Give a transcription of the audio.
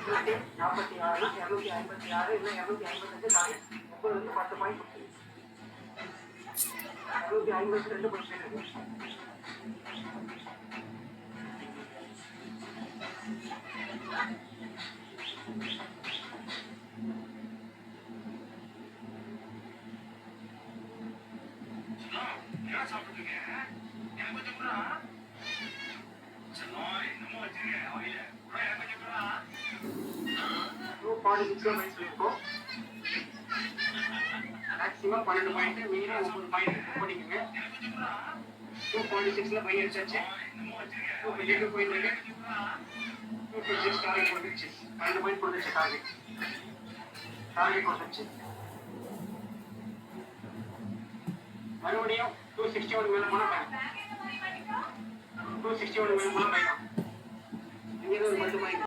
இல்லாட்டி 46, 256 இல்ல 255 target. 9ல 10 point கொடுத்து 252 பாயிண்ட் இருக்கு. என்ன சாப்பிட்டுருக்க? எனக்கு கொஞ்சம் கூட செல்லாய் நம்ம வச்சிருக்கேன் ஆயில எனக்கு கொஞ்சம் கூட 246 பாயிண்ட் சொல்லியிருக்கோம். மேக்ஸிமம் 12 பாயிண்ட், மினிமம் 9 பாயிண்ட் பண்ணிக்கோங்க. 246ல பை அடிச்சாச்சு. 252 பாயிண்ட் இருக்கு. 256 டார்கெட் வந்துருச்சு. 12 பாயிண்ட் கொடுத்துச்சு டார்கெட். டார்கெட் கொடுத்துச்சு. மறுபடியும் 261 மேல போனா பை. 261 மேல போனா பை தான். இங்க இருந்து 10 பாயிண்ட்